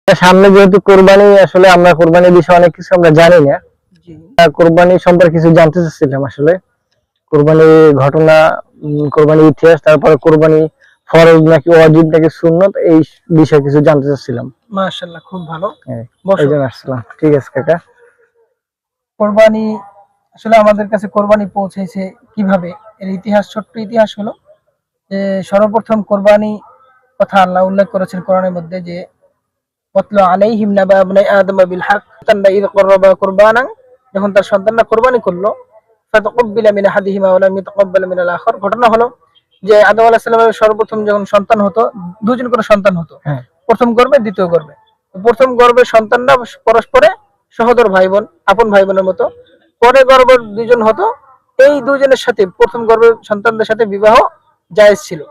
সামনে যেহেতু কোরবানি, আসলে আমরা কোরবানির বিষয়ে অনেক কিছু আমরা জানি না। কোরবানি সম্পর্কে কিছু জানতে চাচ্ছিলাম আসলে, কোরবানির ঘটনা, কোরবানির ইতিহাস, তারপরে কোরবানি ফরজ নাকি ওয়াজিব নাকি সুন্নত, এই বিষয়ে কিছু জানতে চাচ্ছিলাম। মাশাআল্লাহ, খুব ভালো। এই জন্য আসলাম। ঠিক আছে কাকা। কোরবানি আসলে আমাদের কাছে কোরবানি পৌঁছেছে কিভাবে, এর ইতিহাস, ছোট্ট ইতিহাস হলো যে সর্বপ্রথম কোরবানি কথা আল্লাহ উল্লেখ করেছেন কোরআনের মধ্যে যে ওয়াতলু আলাইহিম নাবা ইবনাই আদম বিল হক তান্না ইয করবা কুরবানান, যখন তার সন্তানরা কোরবানি করলো, ফাতাকাব্বালা মিন আহাদিহিমা ওয়া লাম ইয়াতাকাব্বাল মিনাল আখার। ঘটনা হলো যে আদম আলাইহিস সালামের সর্বপ্রথম যখন সন্তান হতো, দুজন করে সন্তান হতো, প্রথম গর্ভে দ্বিতীয় গর্ভে। প্রথম গর্ভের সন্তানরা পরস্পরে সহোদর ভাই বোন, আপন ভাই বোনের মতো। পরে গর্ভের দুজন হতো, এই দুজনের সাথে প্রথম গর্ভের সন্তানদের সাথে বিবাহ জায়েজ ছিল।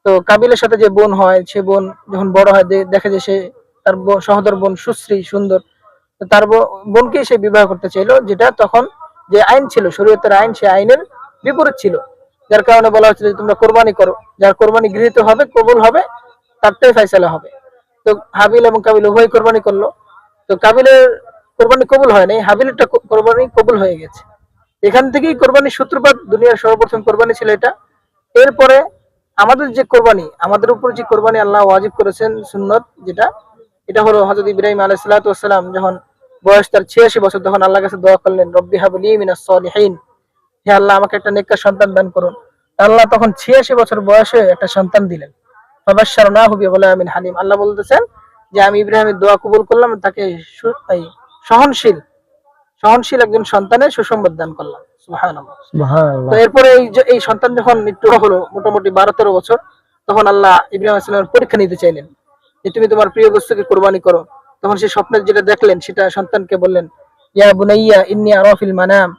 তো কাবিলের সাথে যে বোন হয়, সে বোন যখন বড় হয় দেখে যে সে তার সহোদর বোন সুশ্রী সুন্দর, তো তার বোনকে সে বিবাহ করতে চাইলো, যেটা তখন যে আইন ছিল, শরীয়তের আইন, সে আইনের বিপরীত ছিল। যার কারণে বলা হচ্ছিল যে তোমরা কোরবানি করো, যার কোরবানি গৃহীত হবে, কবুল হবে, তারটাই ফয়সালা হবে। তো হাবিল এবং কাবিল উভয় কোরবানি করলো। তো কাবিলের কোরবানি কবুল হয় নাই, হাবিলেরটা কোরবানি কবুল হয়ে গেছে। এখান থেকেই কোরবানির সূত্রপাত। দুনিয়ার সর্বপ্রথম কোরবানি ছিল এটা। এরপরে আমাদের যে কোরবানি, আমাদের উপর যে কোরবানি আল্লাহ ওয়াজিব করেছেন সুন্নত, যেটা এটা হলো হযরত ইব্রাহিম আলাইহিস সালাতু ওয়াস সালাম যখন বয়স তার 86 বছর, তখন আল্লাহর কাছে দোয়া করলেন, রব্বি হাবলি মিনাস সলিহিন, হে আল্লাহ আমাকে একটা নেককার সন্তান দান করুন। আল্লাহ তখন 86 বছর বয়সে একটা সন্তান দিলেন। ফাবাশশারনাহু বিগুলামিন হালিম। আল্লাহ বলতেছেন যে আমি ইব্রাহিমের দোয়া কবুল করলাম, তাকে সহনশীল সহনশীল একজন সন্তানের সুসংবাদ দান করলাম। সুবহানাল্লাহ। তো এরপরে এই সন্তান যখন একটু হলো, মোটামুটি 12-13 বছর, তখন আল্লাহ ইব্রাহিম আলাইহিস সালামের পরীক্ষা নিতে চাইলেন যে তুমি তোমার প্রিয় বস্তুকে কুরবানি করো। তখন সে স্বপ্নে যেটা দেখলেন সেটা সন্তানকে বললেন, ইয়া বুনাইয়া ইন্নী আরা ফিল মানাম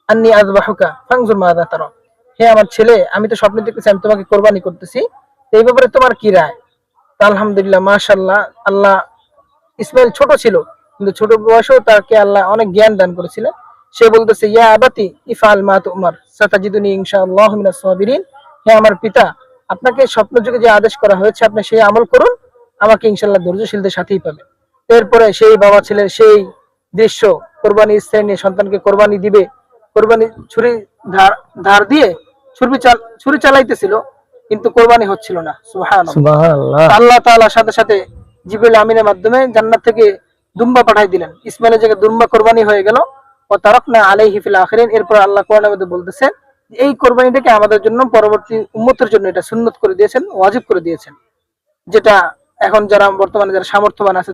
আন্নী আযবাহুকা ফানজুর মাযা তারা, হে আমার ছেলে, আমি তো স্বপ্নে দেখতেছি আমি তোমাকে কুরবানি করতেছি, তো এই ব্যাপারে তোমার কি রায়? তা আলহামদুলিল্লাহ, মাশাআল্লাহ, আল্লাহ, ইসমাইল ছোট ছিল কিন্তু ছোট বয়সেও তাকে আল্লাহ অনেক জ্ঞান দান করেছিলেন। সে বলতেছে, ইয়া আবাতি ইফআল মা তুমার সাতাজিদুনি ইনশাআল্লাহু মিনাস সাবিরিন, হে আমার পিতা, আপনাকে স্বপ্ন যুগে যে আদেশ করা হয়েছে আপনি সেই আমল করুন, আমাকে ইনশাআল্লাহ ধৈর্যশীলদের সাথেই পাবেন। এরপরে সেই বাবা ছেলের সেই দৃশ্য, কোরবানি ইচ্ছা নিয়ে সন্তানকে কোরবানি দিবে, কোরবানি ছুরি ধার দিয়ে ছুরি চালাইতেছিল, কিন্তু কোরবানি হচ্ছিল না। সুবহানাল্লাহ। আল্লাহ তাআলা সাথে সাথে জিবরিল আমিনের মাধ্যমে জান্নাত থেকে দুম্বা পাঠাই দিলেন, ইসমাইলের জায়গায় দুম্বা কোরবানি হয়ে গেল। ও তারাকনা আলাইহি ফিল আখিরিন। এরপর আল্লাহ কোরআনের মধ্যে বলতেছেন এই কোরবানিটাকে আমাদের জন্য, পরবর্তী উম্মতের জন্য এটা সুন্নত করে দিয়েছেন, ওয়াজিব করে দিয়েছেন, যেটা এখন যারা বর্তমানে যারা সামর্থ্যবান আছে